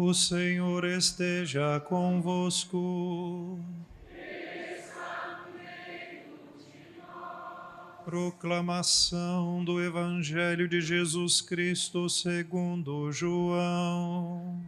O Senhor esteja convosco. Proclamação do Evangelho de Jesus Cristo segundo João.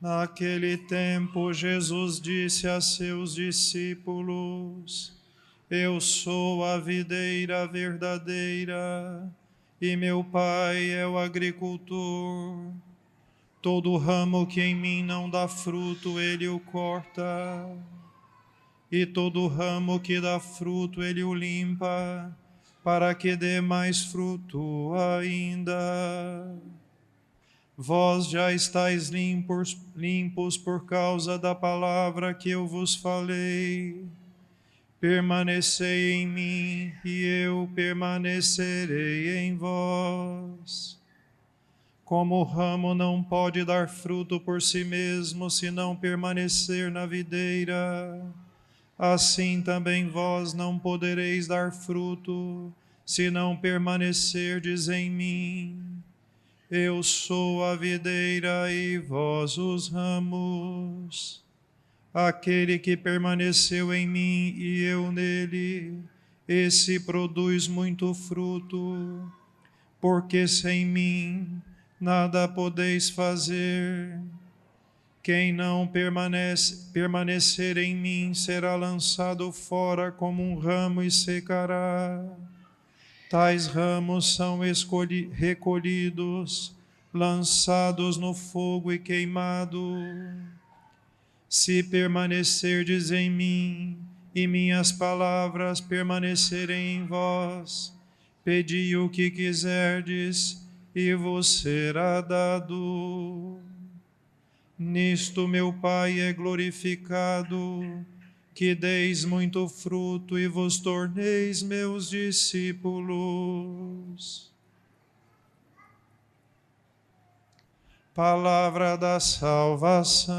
Naquele tempo, Jesus disse a seus discípulos: Eu sou a videira verdadeira, e meu Pai é o agricultor. Todo ramo que em mim não dá fruto, ele o corta, e todo ramo que dá fruto, ele o limpa, para que dê mais fruto ainda. Vós já estáis limpos por causa da palavra que eu vos falei. Permanecei em mim, e eu permanecerei em vós. Como o ramo não pode dar fruto por si mesmo, se não permanecer na videira, assim também vós não podereis dar fruto, se não permanecerdes em mim. Eu sou a videira e vós os ramos. Aquele que permaneceu em mim e eu nele, esse produz muito fruto, porque sem mim nada podeis fazer. Quem não permanecer em mim será lançado fora como um ramo e secará. Tais ramos são recolhidos, lançados no fogo e queimados. Se permanecerdes em mim, e minhas palavras permanecerem em vós, pedi o que quiserdes, e vos será dado. Nisto meu Pai é glorificado, que deis muito fruto e vos torneis meus discípulos. Palavra da salvação.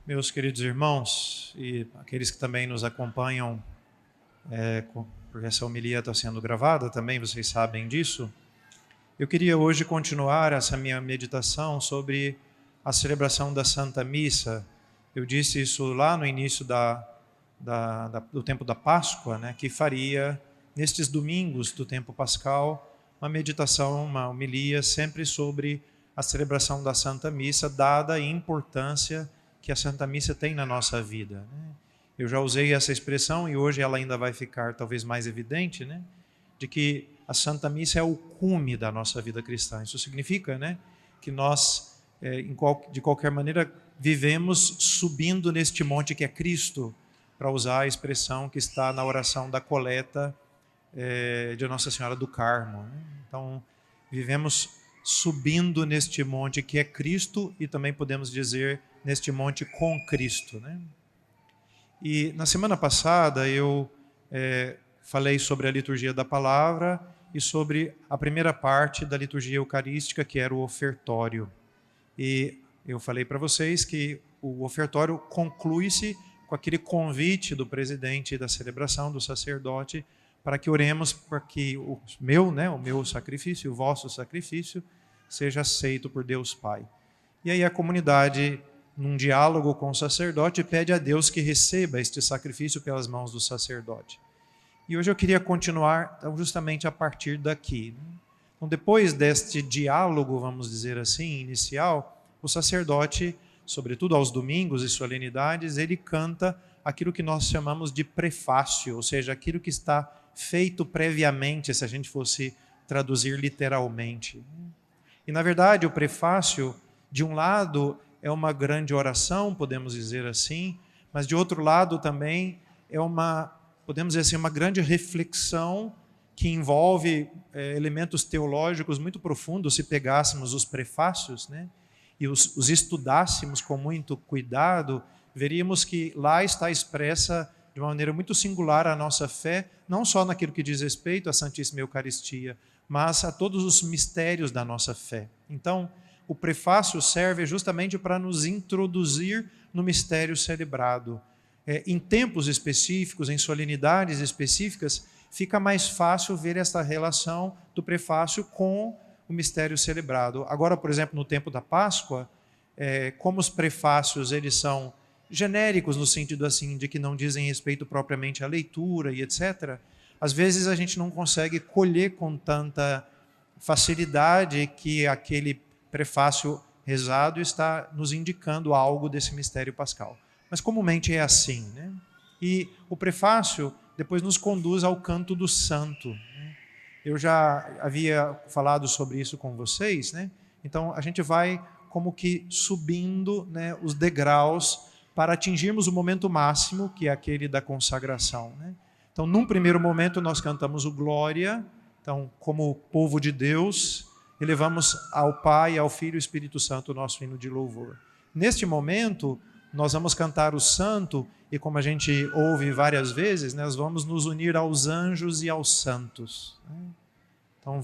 Meus queridos irmãos e aqueles que também nos acompanham, porque essa homilia está sendo gravada também, vocês sabem disso. Eu queria hoje continuar essa minha meditação sobre a celebração da Santa Missa. Eu disse isso lá no início do tempo da Páscoa, né, que faria, nestes domingos do tempo pascal, uma meditação, uma homilia sempre sobre a celebração da Santa Missa, dada a importância que a Santa Missa tem na nossa vida, né? Eu já usei essa expressão e hoje ela ainda vai ficar talvez mais evidente, né? De que a Santa Missa é o cume da nossa vida cristã. Isso significa, né, que nós, de qualquer maneira, vivemos subindo neste monte que é Cristo, para usar a expressão que está na oração da coleta de Nossa Senhora do Carmo, né? Então, vivemos subindo neste monte que é Cristo e também podemos dizer neste monte com Cristo, né? E na semana passada eu falei sobre a liturgia da palavra e sobre a primeira parte da liturgia eucarística, que era o ofertório. E eu falei para vocês que o ofertório conclui-se com aquele convite do presidente da celebração, do sacerdote, para que oremos para que o meu sacrifício, o vosso sacrifício, seja aceito por Deus Pai. E aí a comunidade, num diálogo com o sacerdote, pede a Deus que receba este sacrifício pelas mãos do sacerdote. E hoje eu queria continuar justamente a partir daqui. Então, depois deste diálogo, vamos dizer assim, inicial, o sacerdote, sobretudo aos domingos e solenidades, ele canta aquilo que nós chamamos de prefácio, ou seja, aquilo que está feito previamente, se a gente fosse traduzir literalmente. E, na verdade, o prefácio, de um lado, é uma grande oração, podemos dizer assim, mas, de outro lado, também é podemos dizer assim, uma grande reflexão que envolve elementos teológicos muito profundos, se pegássemos os prefácios, né, e os estudássemos com muito cuidado, veríamos que lá está expressa de uma maneira muito singular a nossa fé, não só naquilo que diz respeito à Santíssima Eucaristia, mas a todos os mistérios da nossa fé. Então, o prefácio serve justamente para nos introduzir no mistério celebrado. Em tempos específicos, em solenidades específicas, fica mais fácil ver essa relação do prefácio com o mistério celebrado. Agora, por exemplo, no tempo da Páscoa, como os prefácios eles são genéricos no sentido assim de que não dizem respeito propriamente à leitura e etc., às vezes a gente não consegue colher com tanta facilidade que aquele prefácio rezado está nos indicando algo desse mistério pascal. Mas comumente é assim, né? E o prefácio depois nos conduz ao canto do santo, né? Eu já havia falado sobre isso com vocês, né? Então a gente vai como que subindo, né, os degraus para atingirmos o momento máximo, que é aquele da consagração, né? Então, num primeiro momento, nós cantamos o Glória. Então, como povo de Deus, elevamos ao Pai, ao Filho e ao Espírito Santo o nosso hino de louvor. Neste momento, nós vamos cantar o Santo, e como a gente ouve várias vezes, nós vamos nos unir aos anjos e aos santos. Então,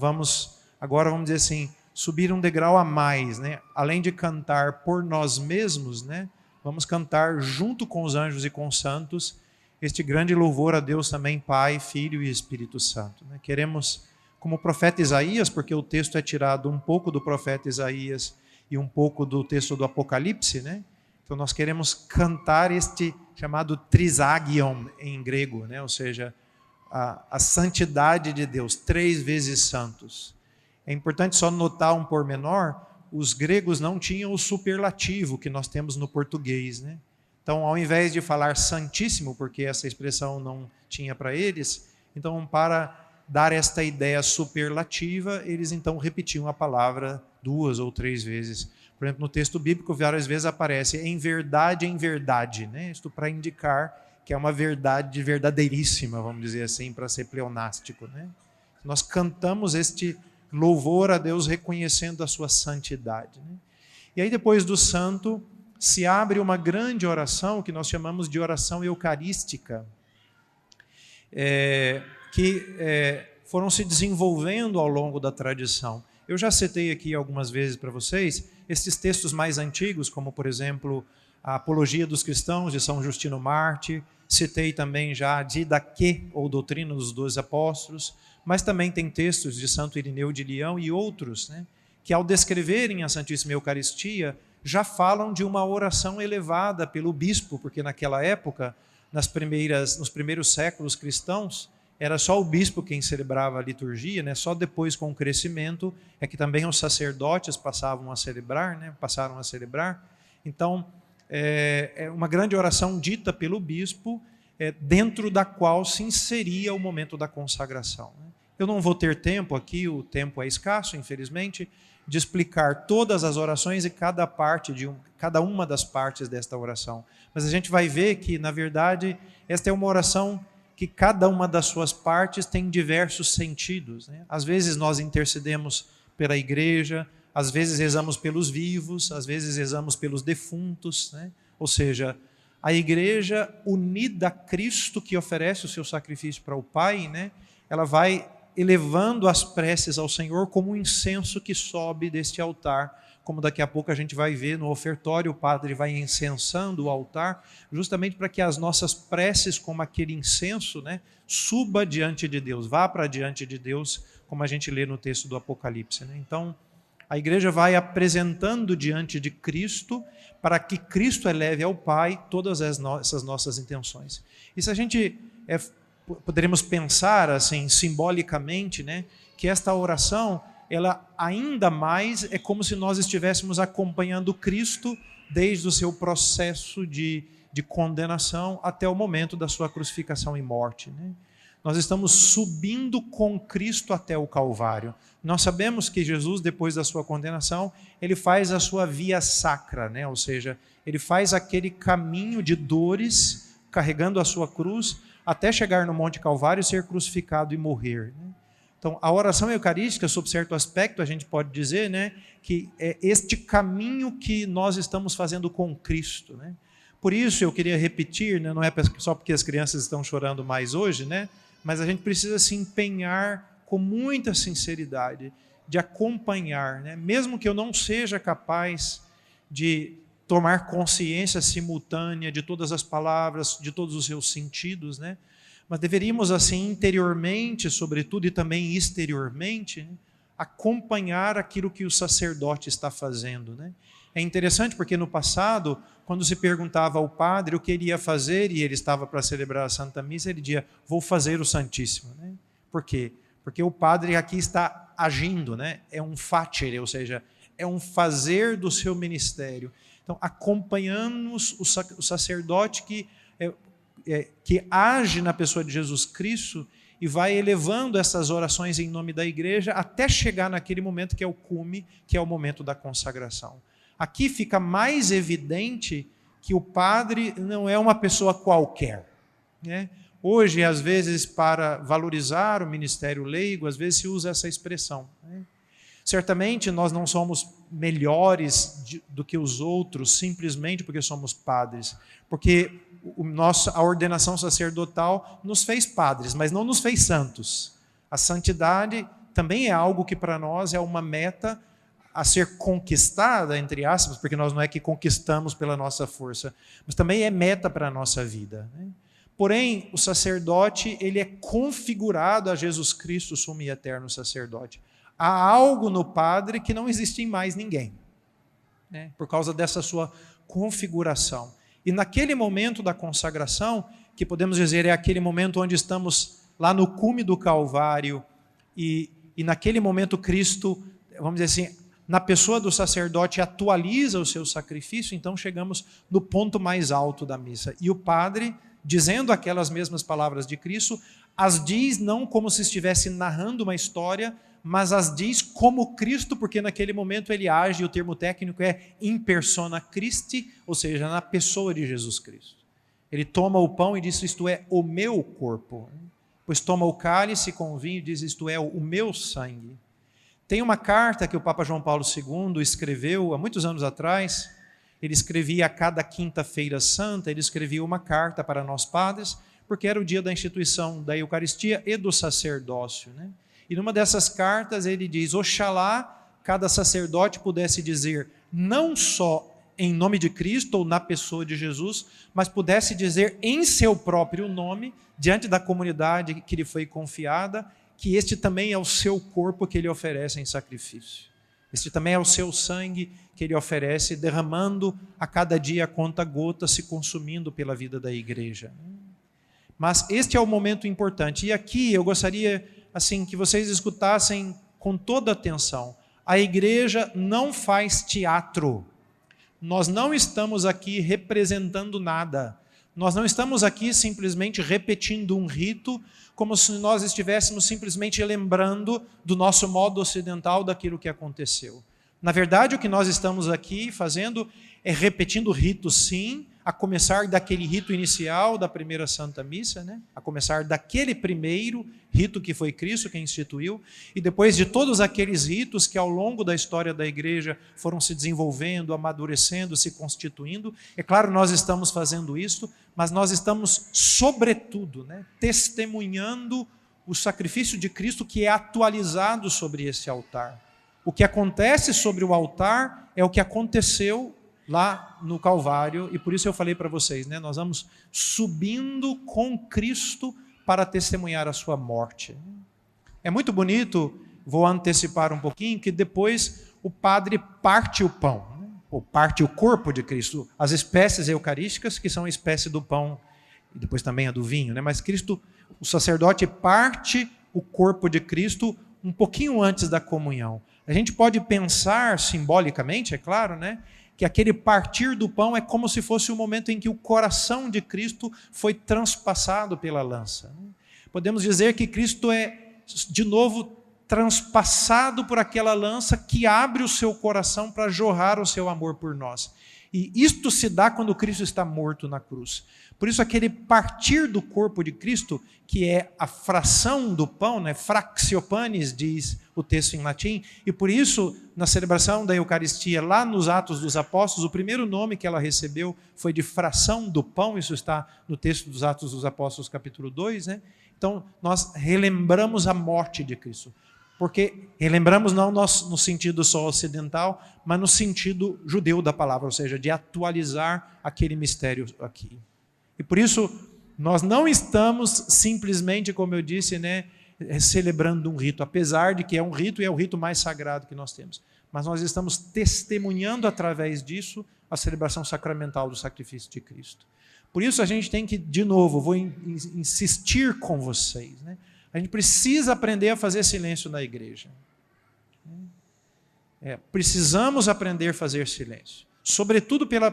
agora vamos dizer assim, subir um degrau a mais, né? Além de cantar por nós mesmos, né? Vamos cantar junto com os anjos e com os santos este grande louvor a Deus também, Pai, Filho e Espírito Santo. Queremos, como o profeta Isaías, porque o texto é tirado um pouco do profeta Isaías e um pouco do texto do Apocalipse, né? Então nós queremos cantar este chamado trisagion em grego, né? Ou seja, a santidade de Deus, 3 vezes santos. É importante só notar um pormenor: os gregos não tinham o superlativo que nós temos no português, né? Então, ao invés de falar santíssimo, porque essa expressão não tinha para eles, então, para dar esta ideia superlativa, eles então repetiam a palavra 2 ou 3 vezes. Por exemplo, no texto bíblico, várias vezes aparece em verdade, né? Isto para indicar que é uma verdade verdadeiríssima, vamos dizer assim, para ser pleonástico, né? Nós cantamos este louvor a Deus reconhecendo a sua santidade, né? E aí, depois do santo, se abre uma grande oração que nós chamamos de oração eucarística, que foram se desenvolvendo ao longo da tradição. Eu já citei aqui algumas vezes para vocês esses textos mais antigos, como, por exemplo, a Apologia dos Cristãos, de São Justino Mártir. Citei também já a Didaquê, ou Doutrina dos 12 Apóstolos, mas também tem textos de Santo Irineu de Leão e outros, né, que ao descreverem a Santíssima Eucaristia, já falam de uma oração elevada pelo bispo, porque naquela época, nos primeiros séculos cristãos, era só o bispo quem celebrava a liturgia, né? Só depois, com o crescimento, é que também os sacerdotes passaram a celebrar. Então, é uma grande oração dita pelo bispo, dentro da qual se inseria o momento da consagração. Eu não vou ter tempo aqui, o tempo é escasso, infelizmente, de explicar todas as orações e cada uma das partes desta oração. Mas a gente vai ver que, na verdade, esta é uma oração que cada uma das suas partes tem diversos sentidos, né? Às vezes nós intercedemos pela igreja, às vezes rezamos pelos vivos, às vezes rezamos pelos defuntos, né? Ou seja, a igreja unida a Cristo, que oferece o seu sacrifício para o Pai, né? Ela vai elevando as preces ao Senhor como um incenso que sobe deste altar, como daqui a pouco a gente vai ver no ofertório, o padre vai incensando o altar, justamente para que as nossas preces, como aquele incenso, né, suba diante de Deus, vá para diante de Deus, como a gente lê no texto do Apocalipse, né? Então, a igreja vai apresentando diante de Cristo, para que Cristo eleve ao Pai todas essas nossas intenções. E se a gente poderemos pensar assim simbolicamente, né, que esta oração, ela ainda mais é como se nós estivéssemos acompanhando Cristo desde o seu processo de de condenação até o momento da sua crucificação e morte, né? Nós estamos subindo com Cristo até o Calvário. Nós sabemos que Jesus, depois da sua condenação, ele faz a sua via sacra, né? Ou seja, ele faz aquele caminho de dores, carregando a sua cruz, até chegar no Monte Calvário, ser crucificado e morrer, né? Então, a oração eucarística, sob certo aspecto, a gente pode dizer, né, que é este caminho que nós estamos fazendo com Cristo, né? Por isso eu queria repetir, né, não é só porque as crianças estão chorando mais hoje, né, mas a gente precisa se empenhar com muita sinceridade de acompanhar, né, mesmo que eu não seja capaz de tomar consciência simultânea de todas as palavras, de todos os seus sentidos, né? Mas deveríamos, assim, interiormente, sobretudo, e também exteriormente, né, acompanhar aquilo que o sacerdote está fazendo, né? É interessante porque no passado, quando se perguntava ao padre o que ele ia fazer, e ele estava para celebrar a Santa Missa, ele dizia, vou fazer o Santíssimo, né? Por quê? Porque o padre aqui está agindo, né? É um facere, ou seja, é um fazer do seu ministério. Então, acompanhamos o sacerdote que age na pessoa de Jesus Cristo e vai elevando essas orações em nome da igreja até chegar naquele momento que é o cume, que é o momento da consagração. Aqui fica mais evidente que o padre não é uma pessoa qualquer, né? Hoje, às vezes, para valorizar o ministério leigo, às vezes se usa essa expressão, né? Certamente nós não somos melhores do que os outros simplesmente porque somos padres, porque a ordenação sacerdotal nos fez padres, mas não nos fez santos. A santidade também é algo que para nós é uma meta a ser conquistada, entre aspas, porque nós não é que conquistamos pela nossa força, mas também é meta para a nossa vida, né? Porém, o sacerdote, ele é configurado a Jesus Cristo, sumo e eterno sacerdote. Há algo no padre que não existe em mais ninguém, né? Por causa dessa sua configuração. E naquele momento da consagração, que podemos dizer é aquele momento onde estamos lá no cume do Calvário, e naquele momento Cristo, vamos dizer assim, na pessoa do sacerdote atualiza o seu sacrifício, então chegamos no ponto mais alto da missa. E o padre, dizendo aquelas mesmas palavras de Cristo, as diz não como se estivesse narrando uma história, mas as diz como Cristo, porque naquele momento ele age, o termo técnico é in persona Christi, ou seja, na pessoa de Jesus Cristo. Ele toma o pão e diz, isto é o meu corpo. Pois toma o cálice com o vinho e diz, isto é o meu sangue. Tem uma carta que o Papa João Paulo II escreveu há muitos anos atrás. Ele escrevia a cada quinta-feira santa, ele escrevia uma carta para nós padres, porque era o dia da instituição da Eucaristia e do sacerdócio, né? E numa dessas cartas ele diz, oxalá cada sacerdote pudesse dizer, não só em nome de Cristo ou na pessoa de Jesus, mas pudesse dizer em seu próprio nome, diante da comunidade que lhe foi confiada, que este também é o seu corpo que ele oferece em sacrifício. Este também é o seu sangue que ele oferece, derramando a cada dia a conta gota, se consumindo pela vida da igreja. Mas este é o momento importante. E aqui eu gostaria assim que vocês escutassem com toda atenção. A igreja não faz teatro. Nós não estamos aqui representando nada. Nós não estamos aqui simplesmente repetindo um rito, como se nós estivéssemos simplesmente lembrando do nosso modo ocidental daquilo que aconteceu. Na verdade, o que nós estamos aqui fazendo é repetindo ritos, sim, a começar daquele rito inicial da primeira Santa Missa, né? A começar daquele primeiro rito que foi Cristo quem instituiu, e depois de todos aqueles ritos que ao longo da história da igreja foram se desenvolvendo, amadurecendo, se constituindo. É claro, nós estamos fazendo isso, mas nós estamos, sobretudo, né, testemunhando o sacrifício de Cristo que é atualizado sobre esse altar. O que acontece sobre o altar é o que aconteceu lá no Calvário, e por isso eu falei para vocês, né, nós vamos subindo com Cristo para testemunhar a sua morte. É muito bonito, vou antecipar um pouquinho, que depois o padre parte o pão, né, ou parte o corpo de Cristo, as espécies eucarísticas, que são a espécie do pão, e depois também a do vinho, né, mas Cristo, o sacerdote parte o corpo de Cristo um pouquinho antes da comunhão. A gente pode pensar simbolicamente, é claro, né, que que aquele partir do pão é como se fosse o momento em que o coração de Cristo foi transpassado pela lança. Podemos dizer que Cristo é, de novo, transpassado por aquela lança que abre o seu coração para jorrar o seu amor por nós. E isto se dá quando Cristo está morto na cruz. Por isso, aquele partir do corpo de Cristo, que é a fração do pão, né? Fractio panis, diz o texto em latim, e por isso, na celebração da Eucaristia, lá nos Atos dos Apóstolos, o primeiro nome que ela recebeu foi de fração do pão, isso está no texto dos Atos dos Apóstolos, capítulo 2, né? Então, nós relembramos a morte de Cristo. Porque relembramos não no sentido só ocidental, mas no sentido judeu da palavra, ou seja, de atualizar aquele mistério aqui. E por isso, nós não estamos simplesmente, como eu disse, né, celebrando um rito, apesar de que é um rito e é o rito mais sagrado que nós temos. Mas nós estamos testemunhando através disso a celebração sacramental do sacrifício de Cristo. Por isso a gente tem que, de novo, vou insistir com vocês, né? A gente precisa aprender a fazer silêncio na igreja. Precisamos aprender a fazer silêncio. Sobretudo pela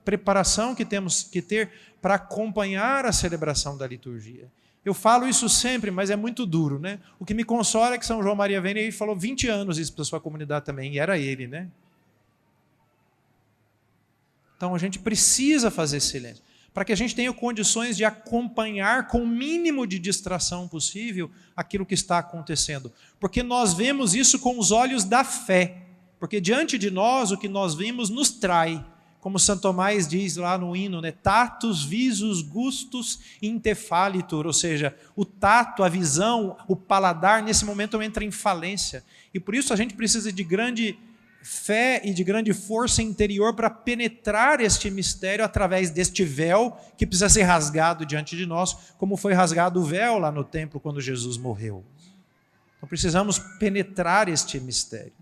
preparação que temos que ter para acompanhar a celebração da liturgia. Eu falo isso sempre, mas é muito duro, né? O que me consola é que São João Maria Vianney falou 20 anos isso para a sua comunidade também, e era ele, né? Então a gente precisa fazer silêncio, para que a gente tenha condições de acompanhar com o mínimo de distração possível aquilo que está acontecendo. Porque nós vemos isso com os olhos da fé. Porque diante de nós, o que nós vimos nos trai. Como Santo Tomás diz lá no hino, né? Tatus, visus, gustus, intefalitur. Ou seja, o tato, a visão, o paladar, nesse momento entra em falência. E por isso a gente precisa de grande fé e de grande força interior para penetrar este mistério através deste véu que precisa ser rasgado diante de nós, como foi rasgado o véu lá no templo quando Jesus morreu. Então precisamos penetrar este mistério.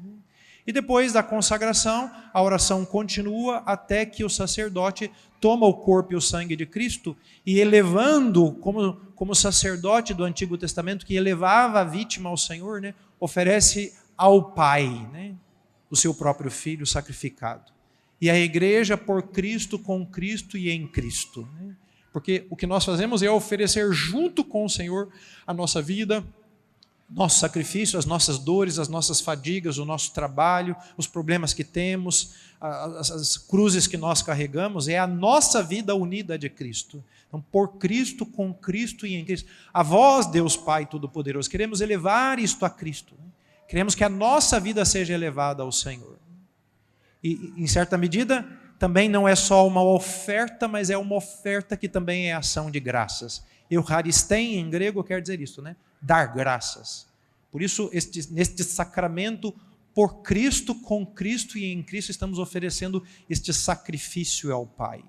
E depois da consagração, a oração continua até que o sacerdote toma o corpo e o sangue de Cristo e elevando, como sacerdote do Antigo Testamento, que elevava a vítima ao Senhor, né, oferece ao Pai, né, o seu próprio Filho sacrificado. E a igreja por Cristo, com Cristo e em Cristo. Né? Porque o que nós fazemos é oferecer junto com o Senhor a nossa vida, nosso sacrifício, as nossas dores, as nossas fadigas, o nosso trabalho, os problemas que temos, as cruzes que nós carregamos, é a nossa vida unida de Cristo. Então, por Cristo, com Cristo e em Cristo. A vós, Deus Pai Todo-Poderoso, queremos elevar isto a Cristo. Queremos que a nossa vida seja elevada ao Senhor. E, em certa medida, também não é só uma oferta, mas é uma oferta que também é ação de graças. Eucharistei, em grego, quer dizer isso, né? Dar graças. Por isso, neste sacramento, por Cristo, com Cristo e em Cristo, estamos oferecendo este sacrifício ao Pai.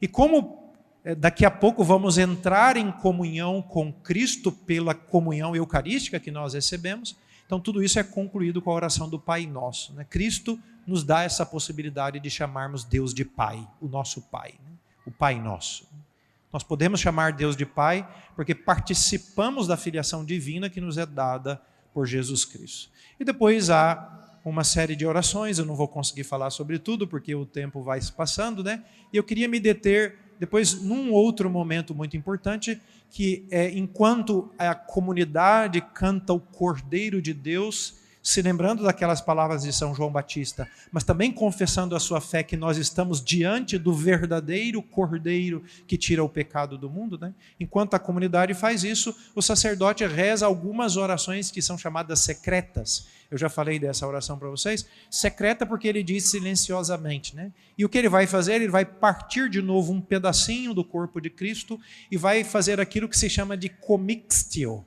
E como daqui a pouco vamos entrar em comunhão com Cristo pela comunhão eucarística que nós recebemos, então tudo isso é concluído com a oração do Pai Nosso. Né? Cristo nos dá essa possibilidade de chamarmos Deus de Pai, o nosso Pai, né? O Pai Nosso. Nós podemos chamar Deus de Pai porque participamos da filiação divina que nos é dada por Jesus Cristo. E depois há uma série de orações, eu não vou conseguir falar sobre tudo porque o tempo vai se passando, né? E eu queria me deter depois num outro momento muito importante, que é enquanto a comunidade canta o Cordeiro de Deus, se lembrando daquelas palavras de São João Batista, mas também confessando a sua fé que nós estamos diante do verdadeiro Cordeiro que tira o pecado do mundo, né? Enquanto a comunidade faz isso, o sacerdote reza algumas orações que são chamadas secretas. Eu já falei dessa oração para vocês. Secreta porque ele diz silenciosamente, né? E o que ele vai fazer? Ele vai partir de novo um pedacinho do corpo de Cristo e vai fazer aquilo que se chama de commixtio,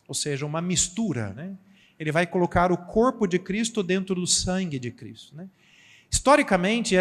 ou seja, uma mistura, né? Ele vai colocar o corpo de Cristo dentro do sangue de Cristo, né? Historicamente,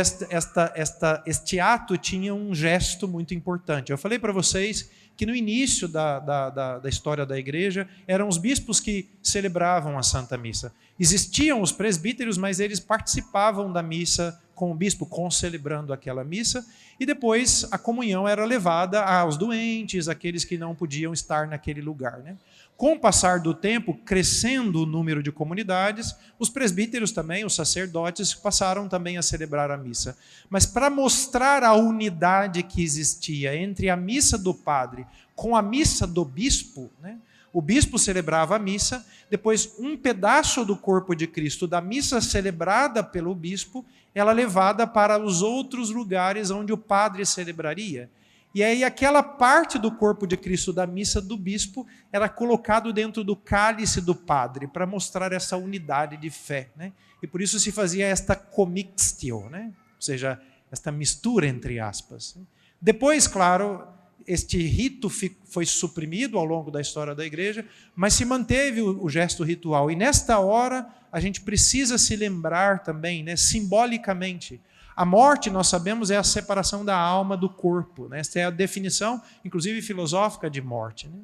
este ato tinha um gesto muito importante. Eu falei para vocês que no início da história da igreja, eram os bispos que celebravam a Santa Missa. Existiam os presbíteros, mas eles participavam da missa com o bispo concelebrando aquela missa, e depois a comunhão era levada aos doentes, aqueles que não podiam estar naquele lugar, né? Com o passar do tempo, crescendo o número de comunidades, os presbíteros também, os sacerdotes, passaram também a celebrar a missa. Mas para mostrar a unidade que existia entre a missa do padre com a missa do bispo, né? O bispo celebrava a missa, depois um pedaço do corpo de Cristo da missa celebrada pelo bispo, ela levada para os outros lugares onde o padre celebraria. E aí aquela parte do corpo de Cristo da missa do bispo era colocado dentro do cálice do padre, para mostrar essa unidade de fé, né? E por isso se fazia esta commixtio, né? Ou seja, esta mistura entre aspas. Depois, claro, este rito foi suprimido ao longo da história da igreja, mas se manteve o gesto ritual. E nesta hora a gente precisa se lembrar também, né, simbolicamente. A morte, nós sabemos, é a separação da alma do corpo, né? Esta é a definição, inclusive filosófica, de morte, né?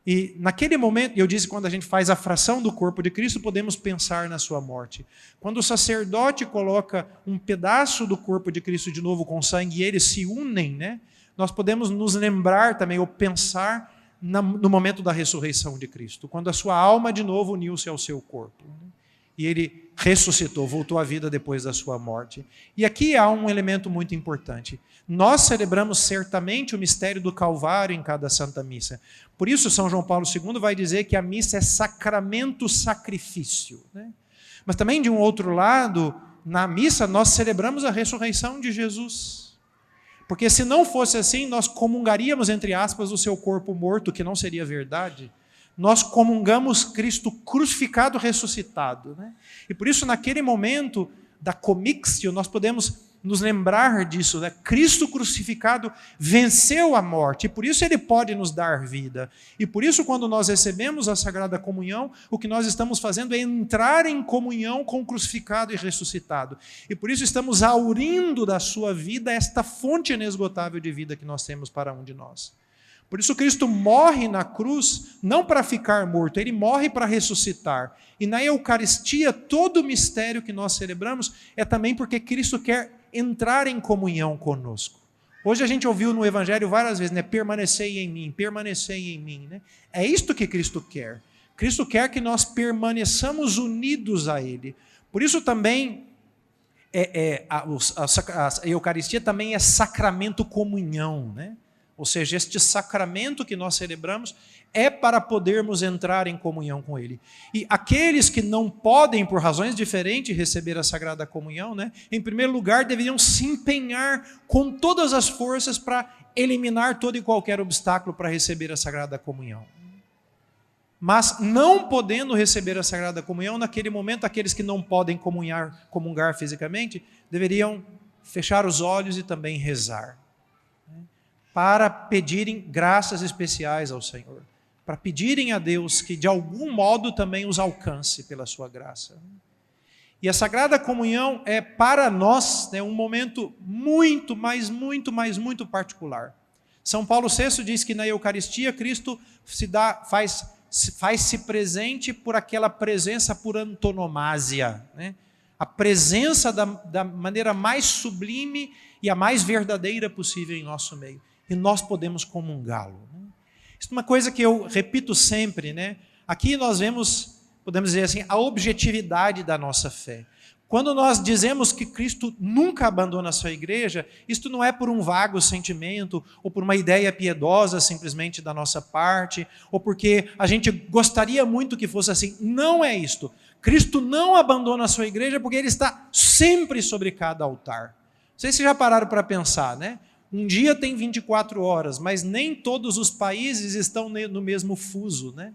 E naquele momento, eu disse, quando a gente faz a fração do corpo de Cristo, podemos pensar na sua morte. Quando o sacerdote coloca um pedaço do corpo de Cristo de novo com sangue e eles se unem, né? Nós podemos nos lembrar também, ou pensar no momento da ressurreição de Cristo, quando a sua alma de novo uniu-se ao seu corpo, né? E ele ressuscitou, voltou à vida depois da sua morte. E aqui há um elemento muito importante. Nós celebramos certamente o mistério do Calvário em cada Santa Missa. Por isso, São João Paulo II vai dizer que a missa é sacramento-sacrifício, né? Mas também, de um outro lado, na missa nós celebramos a ressurreição de Jesus. Porque se não fosse assim, nós comungaríamos, entre aspas, o seu corpo morto, que não seria verdade. Nós comungamos Cristo crucificado, ressuscitado, né? E por isso, naquele momento da commixtio, nós podemos nos lembrar disso, né? Cristo crucificado venceu a morte, e por isso ele pode nos dar vida. E por isso, quando nós recebemos a Sagrada Comunhão, o que nós estamos fazendo é entrar em comunhão com o crucificado e ressuscitado. E por isso estamos aurindo da sua vida esta fonte inesgotável de vida que nós temos para um de nós. Por isso Cristo morre na cruz, não para ficar morto, ele morre para ressuscitar. E na Eucaristia, todo o mistério que nós celebramos é também porque Cristo quer entrar em comunhão conosco. Hoje a gente ouviu no Evangelho várias vezes, né? Permanecei em mim, né? É isto que Cristo quer. Cristo quer que nós permaneçamos unidos a Ele. Por isso também a Eucaristia também é sacramento comunhão, né? Ou seja, este sacramento que nós celebramos é para podermos entrar em comunhão com Ele. E aqueles que não podem, por razões diferentes, receber a Sagrada Comunhão, né, em primeiro lugar, deveriam se empenhar com todas as forças para eliminar todo e qualquer obstáculo para receber a Sagrada Comunhão. Mas, não podendo receber a Sagrada Comunhão, naquele momento, aqueles que não podem comungar fisicamente, deveriam fechar os olhos e também rezar, para pedirem graças especiais ao Senhor, para pedirem a Deus que de algum modo também os alcance pela sua graça. E a Sagrada Comunhão é para nós, né, um momento muito particular. São Paulo VI diz que na Eucaristia Cristo faz-se presente por aquela presença por antonomasia, né? A presença da maneira mais sublime e a mais verdadeira possível em nosso meio. E nós podemos comungá-lo. Isso é uma coisa que eu repito sempre, né? Aqui nós vemos, podemos dizer assim, a objetividade da nossa fé. Quando nós dizemos que Cristo nunca abandona a sua igreja, isto não é por um vago sentimento, ou por uma ideia piedosa simplesmente da nossa parte, ou porque a gente gostaria muito que fosse assim. Não é isto. Cristo não abandona a sua igreja porque Ele está sempre sobre cada altar. Não sei se já pararam para pensar, né? Um dia tem 24 horas, mas nem todos os países estão no mesmo fuso, né?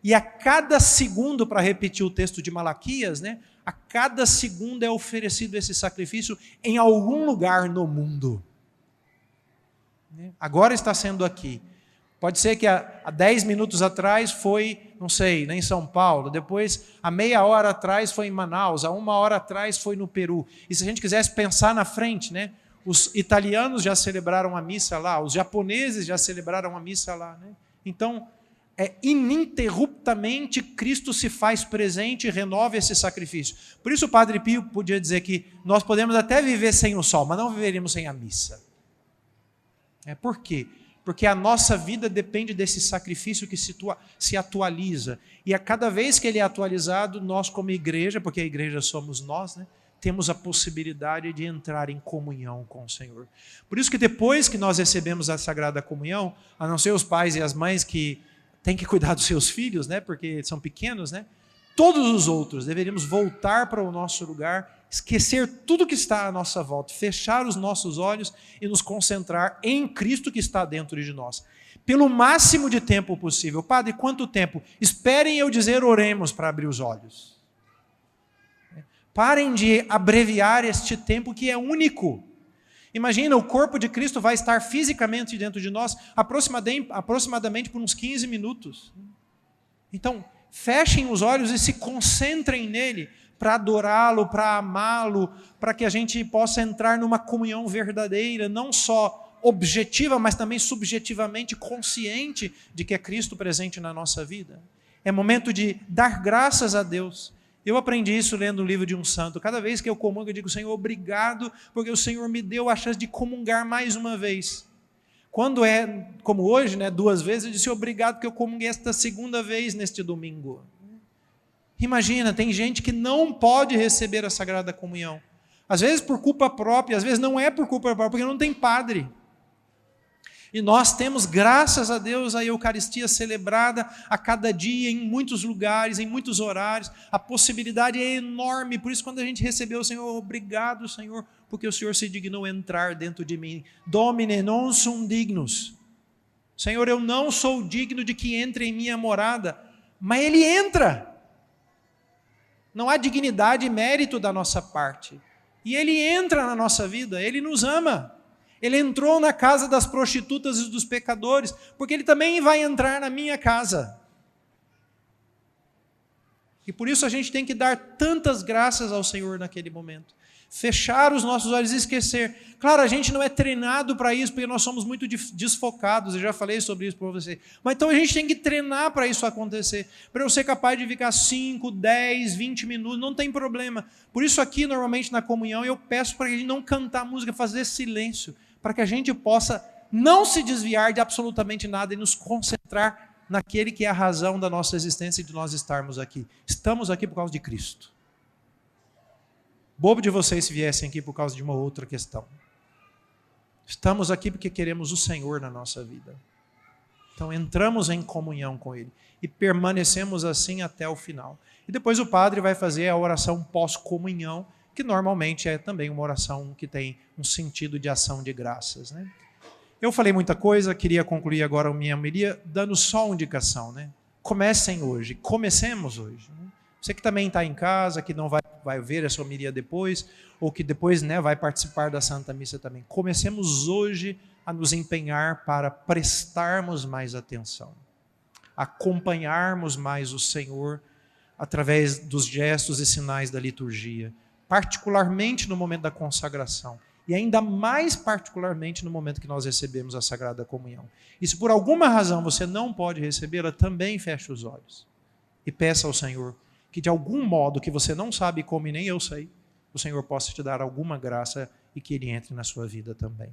E a cada segundo, para repetir o texto de Malaquias, né? A cada segundo é oferecido esse sacrifício em algum lugar no mundo. Agora está sendo aqui. Pode ser que há 10 minutos atrás foi, não sei, em São Paulo. Depois, há meia hora atrás foi em Manaus. Há 1 hora atrás foi no Peru. E se a gente quisesse pensar na frente, né? Os italianos já celebraram a missa lá, os japoneses já celebraram a missa lá, né? Então, é ininterruptamente absolutamente Cristo se faz presente e renova esse sacrifício. Por isso o Padre Pio podia dizer que nós podemos até viver sem o sol, mas não viveríamos sem a missa. Por quê? Porque a nossa vida depende desse sacrifício que se atualiza. E a cada vez que ele é atualizado, nós como igreja, porque a igreja somos nós, né, temos a possibilidade de entrar em comunhão com o Senhor. Por isso que depois que nós recebemos a Sagrada Comunhão, a não ser os pais e as mães que têm que cuidar dos seus filhos, né, porque são pequenos, né, todos os outros deveríamos voltar para o nosso lugar, esquecer tudo que está à nossa volta, fechar os nossos olhos e nos concentrar em Cristo que está dentro de nós. Pelo máximo de tempo possível. Padre, quanto tempo? Esperem eu dizer oremos para abrir os olhos. Parem de abreviar este tempo que é único. Imagina, o corpo de Cristo vai estar fisicamente dentro de nós aproximadamente por uns 15 minutos. Então, fechem os olhos e se concentrem nele para adorá-lo, para amá-lo, para que a gente possa entrar numa comunhão verdadeira, não só objetiva, mas também subjetivamente consciente de que é Cristo presente na nossa vida. É momento de dar graças a Deus. Eu aprendi isso lendo o livro de um santo. Cada vez que eu comungo, eu digo, Senhor, obrigado, porque o Senhor me deu a chance de comungar mais uma vez. Quando é, como hoje, né, 2 vezes, eu disse, obrigado, porque eu comunguei esta segunda vez neste domingo. Imagina, tem gente que não pode receber a Sagrada Comunhão. Às vezes por culpa própria, às vezes não é por culpa própria, porque não tem padre. E nós temos, graças a Deus, a Eucaristia celebrada a cada dia, em muitos lugares, em muitos horários. A possibilidade é enorme. Por isso, quando a gente recebeu o Senhor, obrigado, Senhor, porque o Senhor se dignou entrar dentro de mim. Domine, non sum dignus. Senhor, eu não sou digno de que entre em minha morada, mas Ele entra. Não há dignidade e mérito da nossa parte. E Ele entra na nossa vida, Ele nos ama. Ele entrou na casa das prostitutas e dos pecadores, porque Ele também vai entrar na minha casa. E por isso a gente tem que dar tantas graças ao Senhor naquele momento. Fechar os nossos olhos e esquecer. Claro, a gente não é treinado para isso, porque nós somos muito desfocados, eu já falei sobre isso para você. Mas então a gente tem que treinar para isso acontecer. Para eu ser capaz de ficar 5, 10, 20 minutos, não tem problema. Por isso aqui, normalmente na comunhão, eu peço para a gente não cantar música, fazer silêncio, para que a gente possa não se desviar de absolutamente nada e nos concentrar naquele que é a razão da nossa existência e de nós estarmos aqui. Estamos aqui por causa de Cristo. Bobo de vocês se viessem aqui por causa de uma outra questão. Estamos aqui porque queremos o Senhor na nossa vida. Então entramos em comunhão com Ele e permanecemos assim até o final. E depois o padre vai fazer a oração pós-comunhão, que normalmente é também uma oração que tem um sentido de ação de graças, né? Eu falei muita coisa, queria concluir agora a minha homilia dando só uma indicação, né? Comecem hoje, comecemos hoje, né? Você que também está em casa, que não vai ver essa homilia depois, ou que depois, né, vai participar da Santa Missa também. Comecemos hoje a nos empenhar para prestarmos mais atenção, acompanharmos mais o Senhor através dos gestos e sinais da liturgia, particularmente no momento da consagração, e ainda mais particularmente no momento que nós recebemos a Sagrada Comunhão. E se por alguma razão você não pode recebê-la, também feche os olhos e peça ao Senhor que de algum modo que você não sabe como e nem eu sei, o Senhor possa te dar alguma graça e que Ele entre na sua vida também.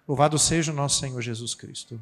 Louvado seja o nosso Senhor Jesus Cristo.